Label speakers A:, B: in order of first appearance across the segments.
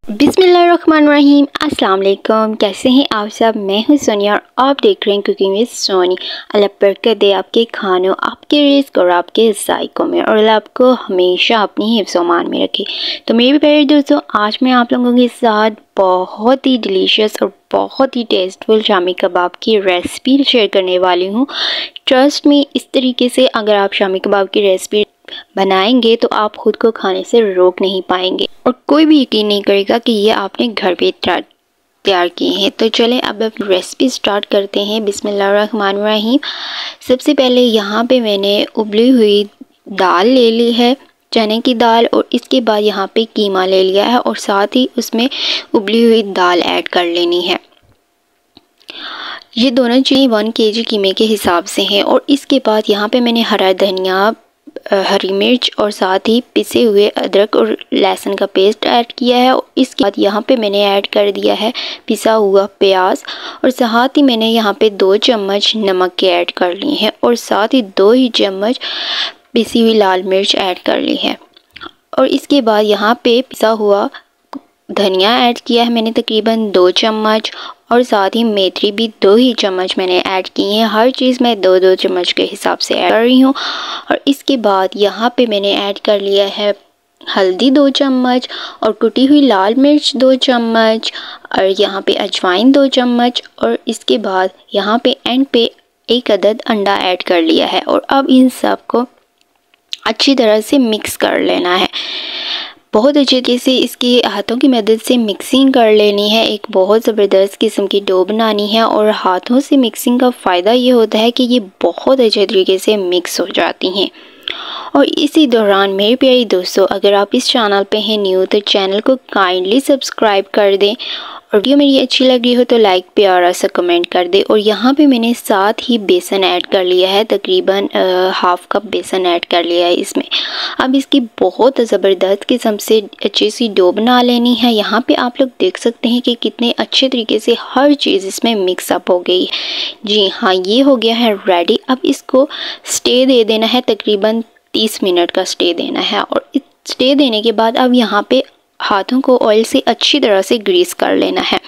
A: बिस्मिल्लाहिर्रहमानिर्रहीम। अस्सलाम वालेकुम। कैसे हैं आप सब? मैं हूं सोनिया और आप देख रहे हैं कुकिंग विद सोनी। अल्लाह बरकत दे आपके खानों, आपके रिज़्क और आपके ज़ायक़ों में, और अल्लाह आपको हमेशा अपनी हिफ्ज़ और मान में रखे। तो मेरे प्यारे दोस्तों, आज मैं आप लोगों के साथ बहुत ही डिलीशियस और बहुत ही टेस्टफुल शामी कबाब की रेसिपी शेयर करने वाली हूँ। ट्रस्ट मी, इस तरीके से अगर आप शामी कबाब की रेसिपी बनाएंगे तो आप खुद को खाने से रोक नहीं पाएंगे और कोई भी यकीन नहीं करेगा कि ये आपने घर पे तैयार किए हैं। तो चलें अब रेसिपी स्टार्ट करते हैं। बिस्मिल्लाहिर्रहमानिर्रहीम। सबसे पहले यहाँ पे मैंने उबली हुई दाल ले ली है, चने की दाल, और इसके बाद यहाँ पे कीमा ले लिया है और साथ ही उसमें उबली हुई दाल ऐड कर लेनी है। ये दोनों चीज़ें 1 kg कीमे के हिसाब से हैं। और इसके बाद यहाँ पे मैंने हरा धनिया, हरी मिर्च और साथ ही पिसे हुए अदरक और लहसुन का पेस्ट ऐड किया है। और इसके बाद यहाँ पे मैंने ऐड कर दिया है पिसा हुआ प्याज, और साथ ही मैंने यहाँ पे 2 चम्मच नमक के ऐड कर लिए हैं और साथ ही 2 ही चम्मच पिसी हुई लाल मिर्च ऐड कर ली है। और इसके बाद यहाँ पे पिसा हुआ धनिया ऐड किया है मैंने तकरीबन 2 चम्मच, और साथ ही मेथी भी 2 ही चम्मच मैंने ऐड की है। हर चीज़ मैं 2-2 चम्मच के हिसाब से ऐड कर रही हूँ। और इसके बाद यहाँ पे मैंने ऐड कर लिया है हल्दी 2 चम्मच और कुटी हुई लाल मिर्च 2 चम्मच, और यहाँ पे अजवाइन 2 चम्मच, और इसके बाद यहाँ पे एंड पे 1 अदद अंडा ऐड कर लिया है। और अब इन सब को अच्छी तरह से मिक्स कर लेना है। बहुत अच्छे तरीके से इसकी हाथों की मदद से मिक्सिंग कर लेनी है। एक बहुत ज़बरदस्त किस्म की डो बनानी है, और हाथों से मिक्सिंग का फ़ायदा ये होता है कि ये बहुत अच्छे तरीके से मिक्स हो जाती हैं। और इसी दौरान मेरे प्यारे दोस्तों, अगर आप इस चैनल पे हैं न्यू तो चैनल को काइंडली सब्सक्राइब कर दें, और वीडियो मेरी अच्छी लग रही हो तो लाइक प्यारा सा कमेंट कर दे। और यहाँ पे मैंने साथ ही बेसन ऐड कर लिया है, तकरीबन हाफ़ कप बेसन ऐड कर लिया है इसमें। अब इसकी बहुत ज़बरदस्त किस्म से अच्छी सी डो बना लेनी है। यहाँ पे आप लोग देख सकते हैं कि कितने अच्छे तरीके से हर चीज़ इसमें मिक्सअप हो गई है। जी हाँ, ये हो गया है रेडी। अब इसको स्टे दे देना है, तकरीबन 30 मिनट का स्टे देना है। और स्टे देने के बाद अब यहाँ पे हाथों को ऑयल से अच्छी तरह से ग्रीस कर लेना है।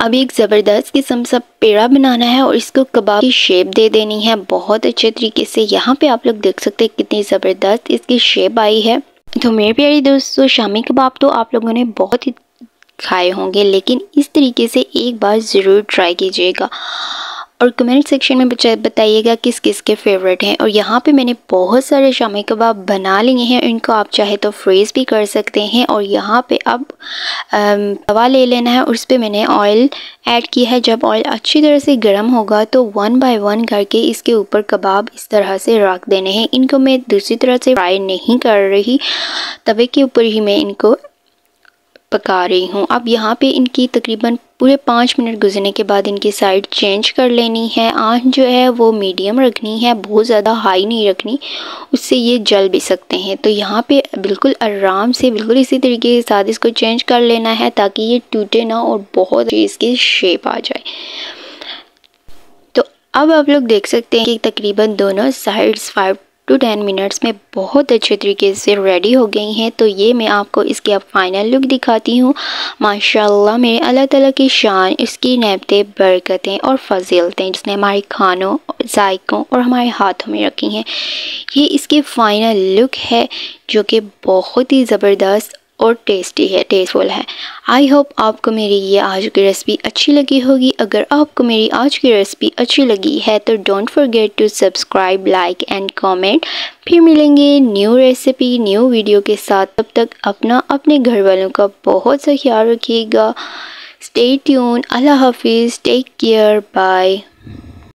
A: अब एक ज़बरदस्त किस्म सा पेड़ा बनाना है और इसको कबाब की शेप दे देनी है बहुत अच्छे तरीके से। यहाँ पे आप लोग देख सकते हैं कितनी ज़बरदस्त इसकी शेप आई है। तो मेरे प्यारे दोस्तों, शामी कबाब तो आप लोगों ने बहुत ही खाए होंगे, लेकिन इस तरीके से एक बार ज़रूर ट्राई कीजिएगा और कमेंट सेक्शन में बताइएगा किस किस के फेवरेट हैं। और यहाँ पे मैंने बहुत सारे शामी कबाब बना लिए हैं, इनको आप चाहे तो फ्रीज़ भी कर सकते हैं। और यहाँ पे अब तवा ले लेना है, उस पर मैंने ऑयल ऐड किया है। जब ऑयल अच्छी तरह से गर्म होगा तो 1 बाय 1 करके इसके ऊपर कबाब इस तरह से रख देने हैं। इनको मैं दूसरी तरह से फ्राई नहीं कर रही, तवे के ऊपर ही मैं इनको पका रही हूँ। अब यहाँ पे इनकी तकरीबन पूरे 5 मिनट गुजरने के बाद इनकी साइड चेंज कर लेनी है। आंच जो है वो मीडियम रखनी है, बहुत ज़्यादा हाई नहीं रखनी, उससे ये जल भी सकते हैं। तो यहाँ पे बिल्कुल आराम से, बिल्कुल इसी तरीके के साथ इसको चेंज कर लेना है ताकि ये टूटे ना और बहुत अच्छी इसकी शेप आ जाए। तो अब आप लोग देख सकते हैं कि तकरीबन दोनों साइड्स 5 to 10 मिनट्स में बहुत अच्छे तरीके से रेडी हो गई हैं। तो ये मैं आपको इसकी अब फाइनल लुक दिखाती हूँ। माशाल्लाह, मेरे अल्लाह ताला की शान, इसकी नेमतें, बरकतें और फजीलतें जिसने हमारे खानों, जायकों और हमारे हाथों में रखी हैं, ये इसकी फ़ाइनल लुक है जो कि बहुत ही ज़बरदस्त और टेस्टफुल है। आई होप आपको मेरी ये आज की रेसिपी अच्छी लगी होगी। अगर आपको मेरी आज की रेसिपी अच्छी लगी है तो don't forget to subscribe, like and comment. फिर मिलेंगे न्यू रेसिपी, न्यू वीडियो के साथ। तब तक अपना, अपने घर वालों का बहुत सा ख्याल रखिएगा। Stay tune. अल्लाह हाफिज़। Take care. बाय।